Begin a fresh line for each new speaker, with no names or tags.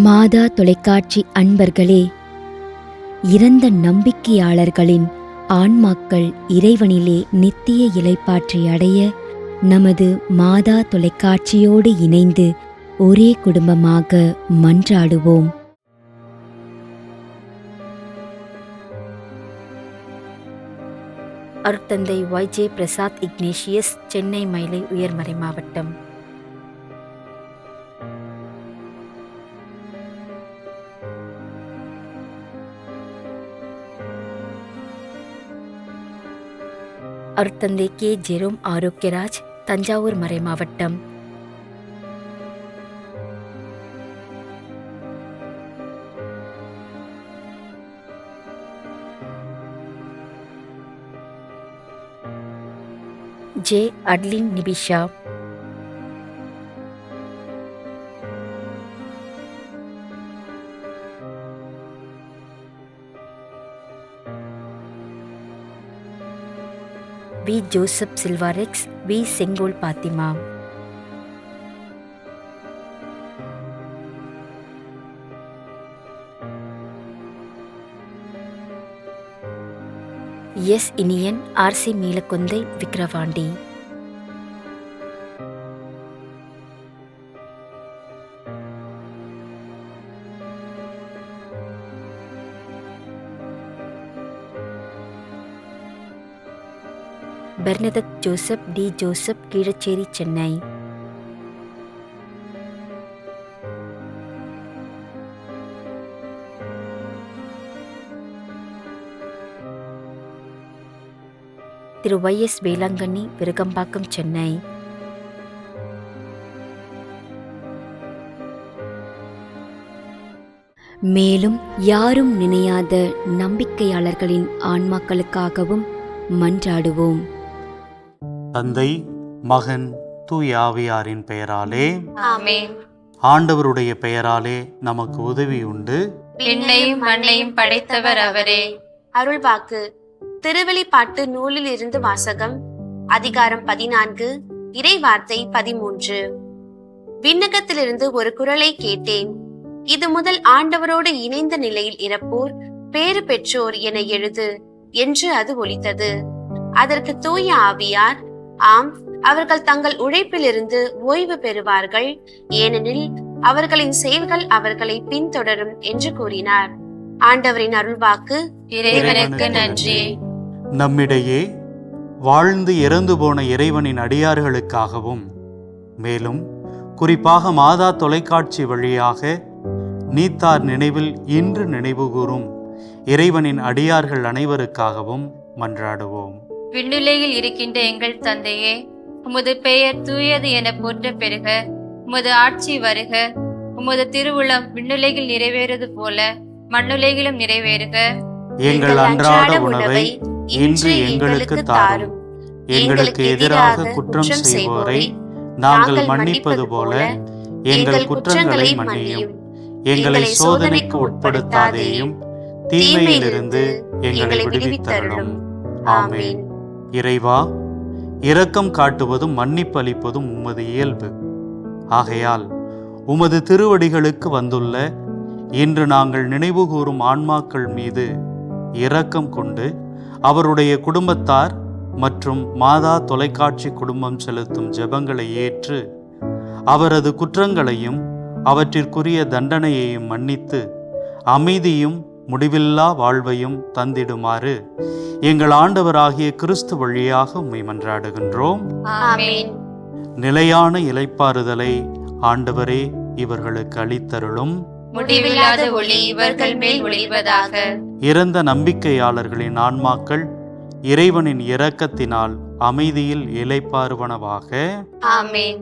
மாதா தொலைக்காட்சி அன்பர்களே, இறந்த நம்பிக்கையாளர்களின் ஆன்மாக்கள் இறைவனிலே நித்திய இளைப்பாற்றி அடைய நமது மாதா தொலைக்காட்சியோடு இணைந்து ஒரே குடும்பமாக மன்றாடுவோம். அருட்தந்தை YJ பிரசாத் இக்னேஷியஸ், சென்னை மயிலை உயர்மறை மாவட்டம். அருட்தந்தை K. ஜெரோம் ஆரோக்கியராஜ், தஞ்சாவூர் மறை மாவட்டம். J. Adlin Nibisha. V. Joseph Silvarex, V. Sengol Fathima. S. Iniyan, RC Meelakkondai, Vikravandi. Bernadette Joseph, D. Joseph, Keezhacheri, Chennai. Thiru YS Velankanni, Virugambakkam, Chennai. மேலும் யாரும் நினையாத நம்பிக்கையாளர்களின் ஆன்மாக்களுக்காகவும் மன்றாடுவோம்.
தந்தை, மகன், தூய ஆவியாரின் பெயராலே
ஆமென்.
ஆண்டவருடைய பெயராலே நமக்கு உதவி உண்டு.
விண்ணையும் மண்ணையும் படைத்தவர் அவரே.
அருள்வாக்கு. திருவெளிப்பாட்டு நூலில் இருந்து வாசகம். அதிகாரம் 14, இறை வார்த்தை 13. விண்ணகத்திலிருந்து ஒரு குரலை கேட்டேன். இது முதல் ஆண்டவரோடு இணைந்த நிலையில் இறப்போர் பேறு பெற்றோர் என எழுது என்று அது ஒலித்தது. அதற்கு தூய ஆவியார், ஆம், அவர்கள் தங்கள் உழைப்பிலிருந்து ஓய்வு பெறுவார்கள், ஏனெனில் அவர்களின் செயல்கள் அவர்களை பின்தொடரும் என்று கூறினார். ஆண்டவரின் அருள்வாக்கு.
இறைவனுக்கு நன்றி.
நம்மிடையே வாழ்ந்து இறந்து போன இறைவனின் அடியார்களுக்காகவும், மேலும் குறிப்பாக மாதா தொலைக்காட்சி வழியாக நீத்தார் நினைவில் இன்று நினைவுகூரும் இறைவனின் அடியார்கள் அனைவருக்காகவும் மன்றாடுவோம்.
விண்ணுலகில் இருக்கின்ற எங்கள் தந்தையே, உமது பெயர் தூயது என போற்ற பெறுக. உமது ஆட்சி வருக. உமது திருவுளம் விண்ணுலகில் நிறைவேறுவது போல மண்ணுலகிலும் நிறைவேறுக.
எங்கள் அன்றாட உணவை இன்று எங்களுக்கு தாரும். எங்களுக்கு எதிராக குற்றம் செய்வோரை நாங்கள் மன்னிப்பது போல எங்கள் குற்றங்களை மன்னியும். எங்களை சோதனைக்கு உட்படுத்தாதேயும், தீமையிலிருந்து எங்களை விடுவித்தருளும். ஆமென். இறைவா, இரக்கம் காட்டுவதும் மன்னிப்பு அளிப்பதும் உமது இயல்பு. ஆகையால் உமது திருவடிகளுக்கு வந்துள்ள இன்று நாங்கள் நினைவுகூரும் ஆன்மாக்கள் மீது இரக்கம் கொண்டு அவருடைய குடும்பத்தார் மற்றும் மாதா தொலைக்காட்சி குடும்பம் செலுத்தும் ஜெபங்களை ஏற்று அவரது குற்றங்களையும் அவற்றிற்குரிய தண்டனையையும் மன்னித்து அமைதியும் முடிவில்லா வாழ்வையும் தந்திடுமாறு எங்கள் ஆண்டவராகிய கிறிஸ்து வழியாக உம்மை மன்றாடுகின்றோம்.
ஆமென்.
நிலையான இளைப்பாறுதலை ஆண்டவரே இவர்களுக்கு அளித்தருளும்.
முடிவில்லாத ஒளி இவர்கள் மேல் ஒளிவதாக.
இறந்த நம்பிக்கையாளர்களின் ஆன்மாக்கள் இறைவனின் இரக்கத்தினால் அமைதியில் இளைப்பாறுவனவாக.
ஆமென்.